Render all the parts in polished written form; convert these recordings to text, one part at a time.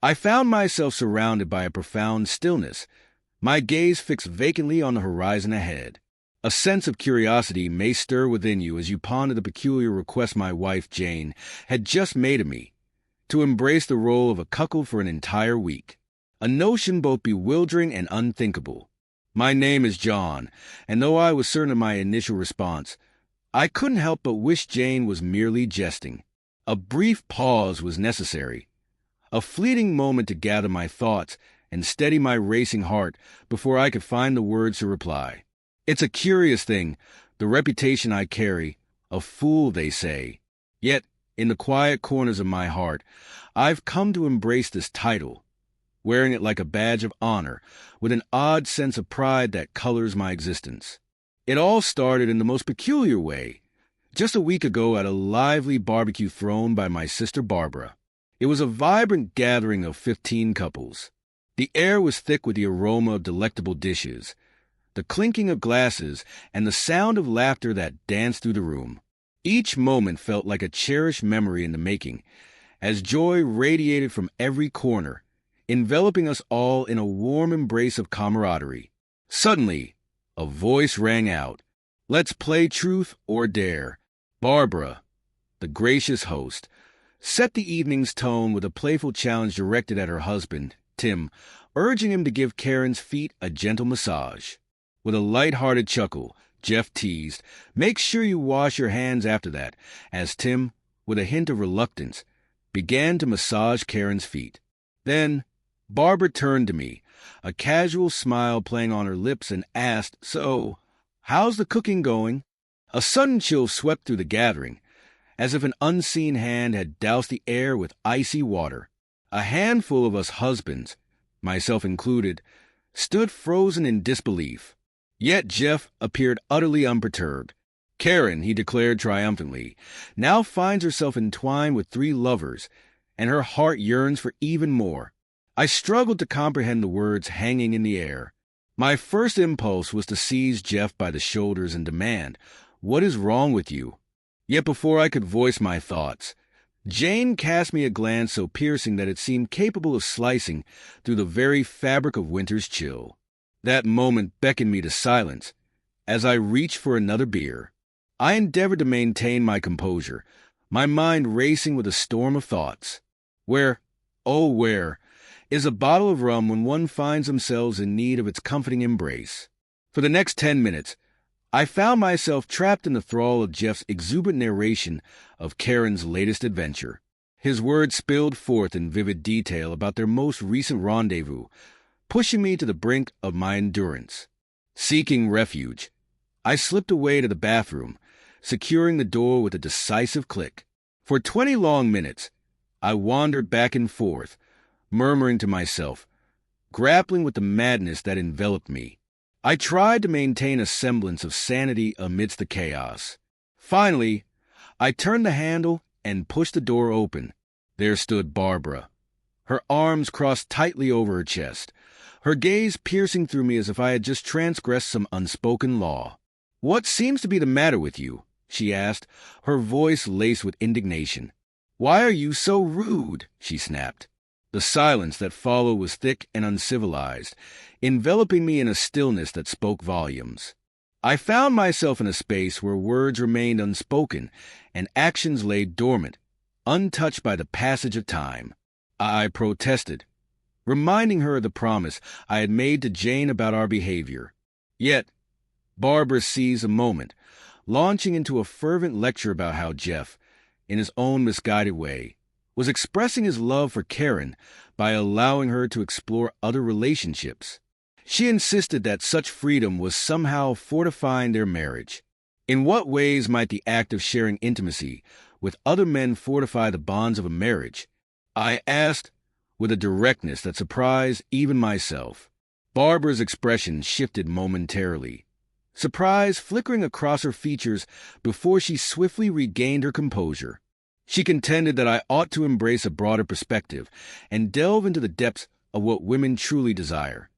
I found myself surrounded by a profound stillness, my gaze fixed vacantly on the horizon ahead. A sense of curiosity may stir within you as you ponder the peculiar request my wife, Jane, had just made of me, to embrace the role of a cuckold for an entire week. A notion both bewildering and unthinkable. My name is John, and though I was certain of my initial response, I couldn't help but wish Jane was merely jesting. A brief pause was necessary, a fleeting moment to gather my thoughts and steady my racing heart before I could find the words to reply. It's a curious thing, the reputation I carry, a fool, they say. Yet, in the quiet corners of my heart, I've come to embrace this title, wearing it like a badge of honor, with an odd sense of pride that colors my existence. It all started in the most peculiar way, just a week ago at a lively barbecue thrown by my sister Barbara. It was a vibrant gathering of 15 couples. The air was thick with the aroma of delectable dishes, the clinking of glasses, and the sound of laughter that danced through the room. Each moment felt like a cherished memory in the making, as joy radiated from every corner, enveloping us all in a warm embrace of camaraderie. Suddenly, a voice rang out. Let's play truth or dare. Barbara, the gracious host, set the evening's tone with a playful challenge directed at her husband, Tim, urging him to give Karen's feet a gentle massage. With a light-hearted chuckle, Jeff teased, "Make sure you wash your hands after that," as Tim, with a hint of reluctance, began to massage Karen's feet. Then, Barbara turned to me, a casual smile playing on her lips, and asked, "So, how's the cooking going?" A sudden chill swept through the gathering, as if an unseen hand had doused the air with icy water. A handful of us husbands, myself included, stood frozen in disbelief. Yet Jeff appeared utterly unperturbed. Karen, he declared triumphantly, now finds herself entwined with 3 lovers, and her heart yearns for even more. I struggled to comprehend the words hanging in the air. My first impulse was to seize Jeff by the shoulders and demand, "What is wrong with you?" Yet before I could voice my thoughts, Jane cast me a glance so piercing that it seemed capable of slicing through the very fabric of winter's chill. That moment beckoned me to silence as I reached for another beer. I endeavored to maintain my composure, my mind racing with a storm of thoughts. Where, oh where, is a bottle of rum when one finds themselves in need of its comforting embrace? For the next 10 minutes, I found myself trapped in the thrall of Jeff's exuberant narration of Karen's latest adventure. His words spilled forth in vivid detail about their most recent rendezvous, pushing me to the brink of my endurance. Seeking refuge, I slipped away to the bathroom, securing the door with a decisive click. For 20 long minutes, I wandered back and forth, murmuring to myself, grappling with the madness that enveloped me. I tried to maintain a semblance of sanity amidst the chaos. Finally, I turned the handle and pushed the door open. There stood Barbara, her arms crossed tightly over her chest, her gaze piercing through me as if I had just transgressed some unspoken law. "What seems to be the matter with you?" she asked, her voice laced with indignation. "Why are you so rude?" she snapped. The silence that followed was thick and uncivilized, enveloping me in a stillness that spoke volumes. I found myself in a space where words remained unspoken and actions lay dormant, untouched by the passage of time. I protested, reminding her of the promise I had made to Jane about our behavior. Yet, Barbara seized a moment, launching into a fervent lecture about how Jeff, in his own misguided way, was expressing his love for Karen by allowing her to explore other relationships. She insisted that such freedom was somehow fortifying their marriage. In what ways might the act of sharing intimacy with other men fortify the bonds of a marriage? I asked, with a directness that surprised even myself. Barbara's expression shifted momentarily, surprise flickering across her features before she swiftly regained her composure. She contended that I ought to embrace a broader perspective and delve into the depths of what women truly desire,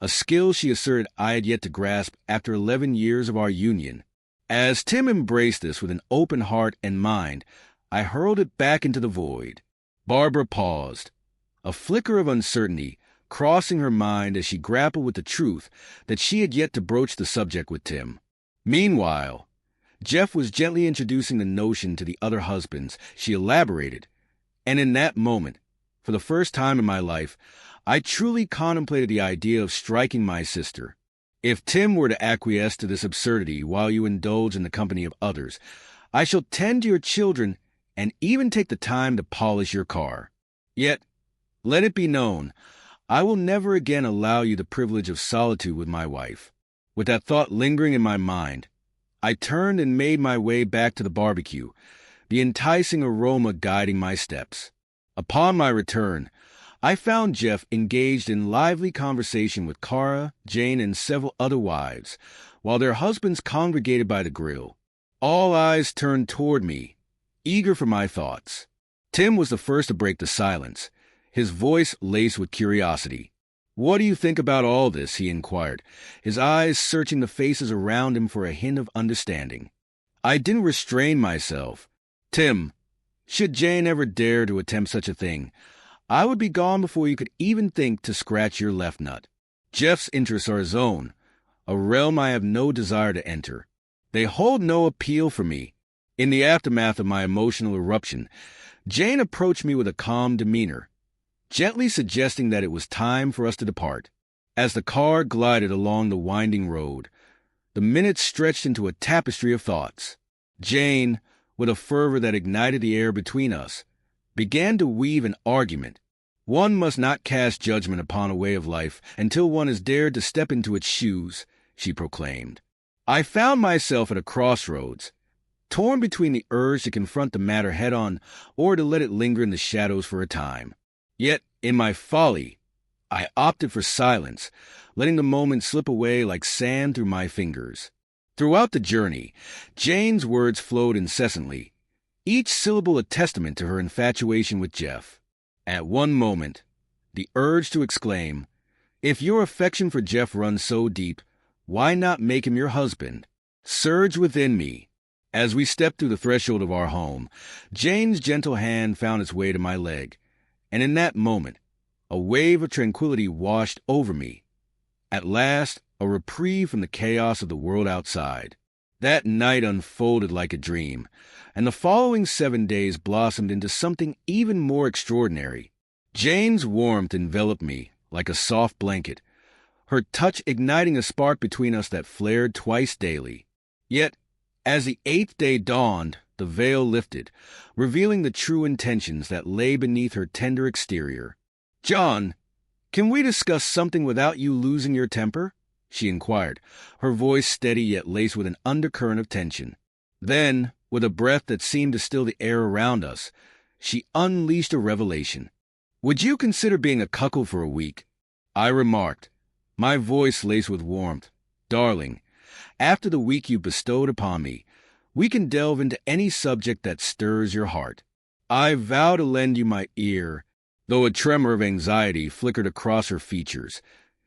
a skill she asserted I had yet to grasp after 11 years of our union. As Tim embraced this with an open heart and mind, I hurled it back into the void. Barbara paused, a flicker of uncertainty crossing her mind as she grappled with the truth that she had yet to broach the subject with Tim. Meanwhile, Jeff was gently introducing the notion to the other husbands. She elaborated, and in that moment, for the first time in my life, I truly contemplated the idea of striking my sister. If Tim were to acquiesce to this absurdity while you indulge in the company of others, I shall tend to your children and even take the time to polish your car. Yet, let it be known, I will never again allow you the privilege of solitude with my wife. With that thought lingering in my mind, I turned and made my way back to the barbecue, the enticing aroma guiding my steps. Upon my return, I found Jeff engaged in lively conversation with Cara, Jane, and several other wives, while their husbands congregated by the grill. All eyes turned toward me, eager for my thoughts. Tim was the first to break the silence, his voice laced with curiosity. "What do you think about all this?" he inquired, his eyes searching the faces around him for a hint of understanding. I didn't restrain myself. "Tim, should Jane ever dare to attempt such a thing, I would be gone before you could even think to scratch your left nut. Jeff's interests are his own, a realm I have no desire to enter. They hold no appeal for me." In the aftermath of my emotional eruption, Jane approached me with a calm demeanor, gently suggesting that it was time for us to depart. As the car glided along the winding road, the minutes stretched into a tapestry of thoughts. Jane, with a fervor that ignited the air between us, began to weave an argument. One must not cast judgment upon a way of life until one has dared to step into its shoes, she proclaimed. I found myself at a crossroads, torn between the urge to confront the matter head-on or to let it linger in the shadows for a time. Yet, in my folly, I opted for silence, letting the moment slip away like sand through my fingers. Throughout the journey, Jane's words flowed incessantly, each syllable a testament to her infatuation with Jeff. At one moment, the urge to exclaim, "If your affection for Jeff runs so deep, why not make him your husband?" surged within me. As we stepped through the threshold of our home, Jane's gentle hand found its way to my leg, and in that moment, a wave of tranquility washed over me. At last, a reprieve from the chaos of the world outside. That night unfolded like a dream, and the following 7 days blossomed into something even more extraordinary. Jane's warmth enveloped me like a soft blanket, her touch igniting a spark between us that flared twice daily. Yet, as the 8th day dawned, the veil lifted, revealing the true intentions that lay beneath her tender exterior. "John, can we discuss something without you losing your temper?" she inquired, her voice steady yet laced with an undercurrent of tension. Then, with a breath that seemed to still the air around us, she unleashed a revelation. "Would you consider being a cuckold for a week?" I remarked, my voice laced with warmth. "Darling, after the week you bestowed upon me, we can delve into any subject that stirs your heart. I vow to lend you my ear." Though a tremor of anxiety flickered across her features,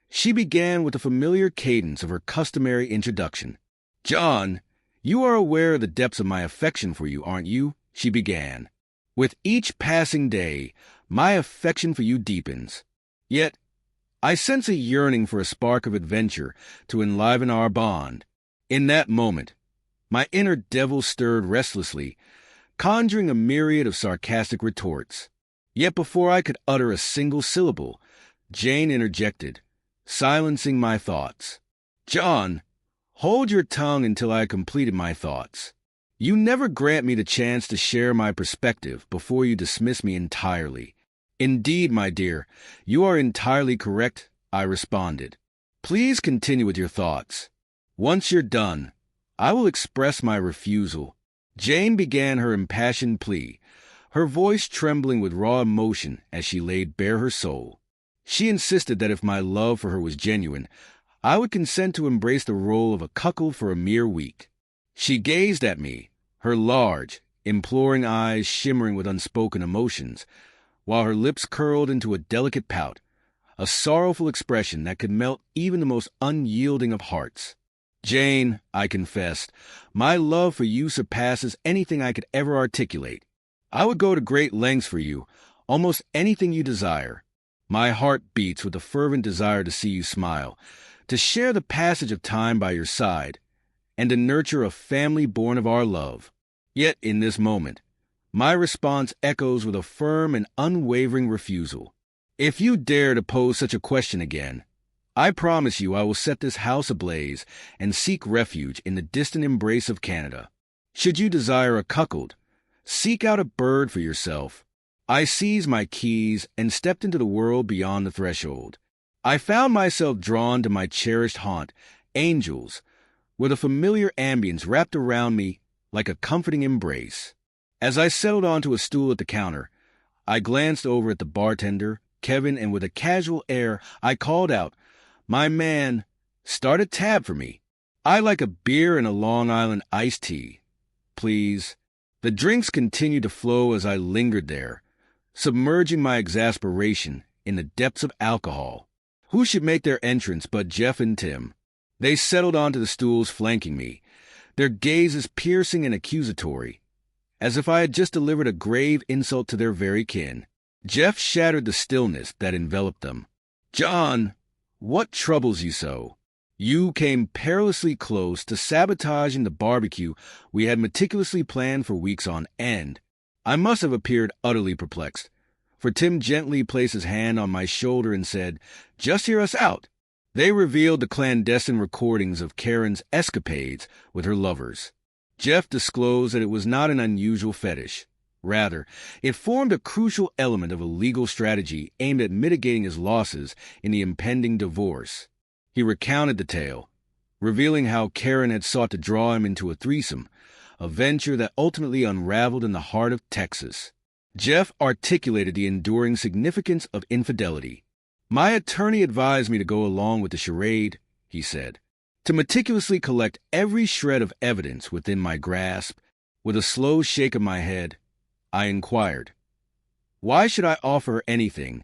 she began with the familiar cadence of her customary introduction. "John, you are aware of the depths of my affection for you, aren't you?" she began. "With each passing day, my affection for you deepens. Yet, I sense a yearning for a spark of adventure to enliven our bond." In that moment, my inner devil stirred restlessly, conjuring a myriad of sarcastic retorts. Yet before I could utter a single syllable, Jane interjected, silencing my thoughts. "John, hold your tongue until I completed my thoughts. You never grant me the chance to share my perspective before you dismiss me entirely." "Indeed, my dear, you are entirely correct," I responded. "Please continue with your thoughts. Once you're done, I will express my refusal." Jane began her impassioned plea, her voice trembling with raw emotion as she laid bare her soul. She insisted that if my love for her was genuine, I would consent to embrace the role of a cuckold for a mere week. She gazed at me, her large, imploring eyes shimmering with unspoken emotions, while her lips curled into a delicate pout, a sorrowful expression that could melt even the most unyielding of hearts. "Jane," I confessed, "my love for you surpasses anything I could ever articulate. I would go to great lengths for you, almost anything you desire. My heart beats with a fervent desire to see you smile, to share the passage of time by your side, and to nurture a family born of our love. Yet in this moment, my response echoes with a firm and unwavering refusal. If you dare to pose such a question again, I promise you I will set this house ablaze and seek refuge in the distant embrace of Canada. Should you desire a cuckold, seek out a bird for yourself. I seized my keys and stepped into the world beyond the threshold. I found myself drawn to my cherished haunt, Angels, with a familiar ambience wrapped around me like a comforting embrace. As I settled onto a stool at the counter, I glanced over at the bartender, Kevin, and with a casual air, I called out, "My man, start a tab for me. I like a beer and a Long Island iced tea, please." The drinks continued to flow as I lingered there, submerging my exasperation in the depths of alcohol. Who should make their entrance but Jeff and Tim? They settled onto the stools flanking me, their gazes piercing and accusatory, as if I had just delivered a grave insult to their very kin. Jeff shattered the stillness that enveloped them. "John, what troubles you so? You came perilously close to sabotaging the barbecue we had meticulously planned for weeks on end." I must have appeared utterly perplexed, for Tim gently placed his hand on my shoulder and said, "Just hear us out." They revealed the clandestine recordings of Karen's escapades with her lovers. Jeff disclosed that it was not an unusual fetish. Rather, it formed a crucial element of a legal strategy aimed at mitigating his losses in the impending divorce. He recounted the tale, revealing how Karen had sought to draw him into a threesome, a venture that ultimately unraveled in the heart of Texas. Jeff articulated the enduring significance of infidelity. "My attorney advised me to go along with the charade," he said, "to meticulously collect every shred of evidence within my grasp." With a slow shake of my head, I inquired, "Why should I offer her anything,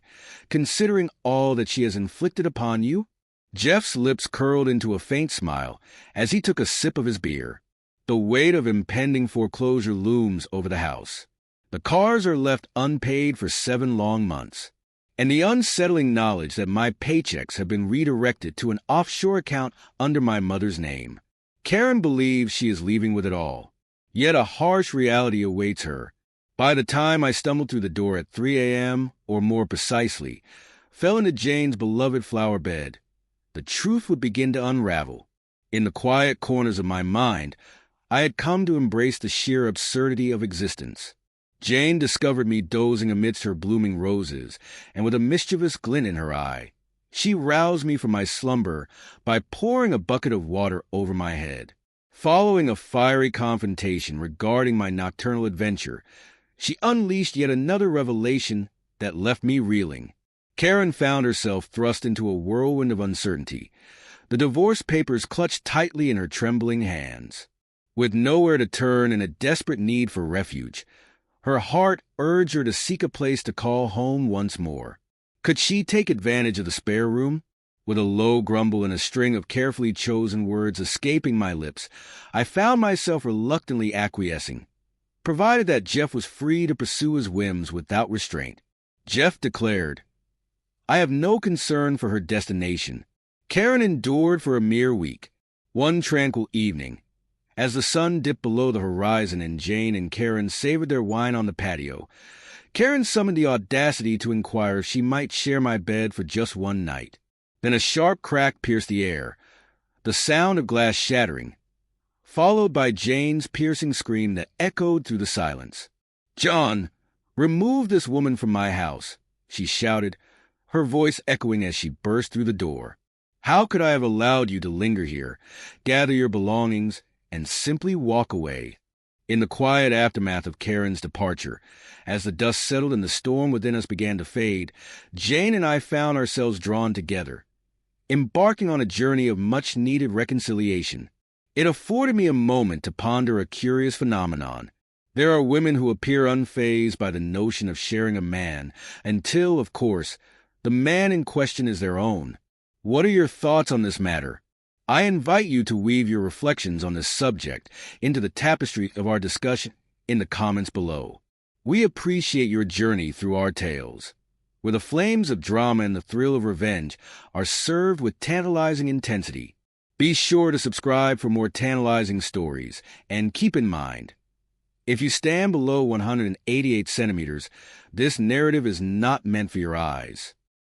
considering all that she has inflicted upon you?" Jeff's lips curled into a faint smile as he took a sip of his beer. The weight of impending foreclosure looms over the house. The cars are left unpaid for 7 long months, and the unsettling knowledge that my paychecks have been redirected to an offshore account under my mother's name. Karen believes she is leaving with it all, yet a harsh reality awaits her. By the time I stumbled through the door at 3 a.m., or more precisely, fell into Jane's beloved flower bed, the truth would begin to unravel. In the quiet corners of my mind, I had come to embrace the sheer absurdity of existence. Jane discovered me dozing amidst her blooming roses, and with a mischievous glint in her eye, she roused me from my slumber by pouring a bucket of water over my head. Following a fiery confrontation regarding my nocturnal adventure, she unleashed yet another revelation that left me reeling. Karen found herself thrust into a whirlwind of uncertainty, the divorce papers clutched tightly in her trembling hands. With nowhere to turn and a desperate need for refuge, her heart urged her to seek a place to call home once more. Could she take advantage of the spare room? With a low grumble and a string of carefully chosen words escaping my lips, I found myself reluctantly acquiescing, provided that Jeff was free to pursue his whims without restraint. Jeff declared, "I have no concern for her destination." Karen endured for a mere week. One tranquil evening, as the sun dipped below the horizon and Jane and Karen savored their wine on the patio, Karen summoned the audacity to inquire if she might share my bed for just one night. Then a sharp crack pierced the air, the sound of glass shattering, followed by Jane's piercing scream that echoed through the silence. "John, remove this woman from my house," she shouted, her voice echoing as she burst through the door. "How could I have allowed you to linger here, gather your belongings, and simply walk away?" In the quiet aftermath of Karen's departure, as the dust settled and the storm within us began to fade, Jane and I found ourselves drawn together, embarking on a journey of much-needed reconciliation. It afforded me a moment to ponder a curious phenomenon. There are women who appear unfazed by the notion of sharing a man, until, of course, the man in question is their own. What are your thoughts on this matter? I invite you to weave your reflections on this subject into the tapestry of our discussion in the comments below. We appreciate your journey through our tales. where the flames of drama and the thrill of revenge are served with tantalizing intensity. Be sure to subscribe for more tantalizing stories, and keep in mind, if you stand below 188 centimeters, this narrative is not meant for your eyes.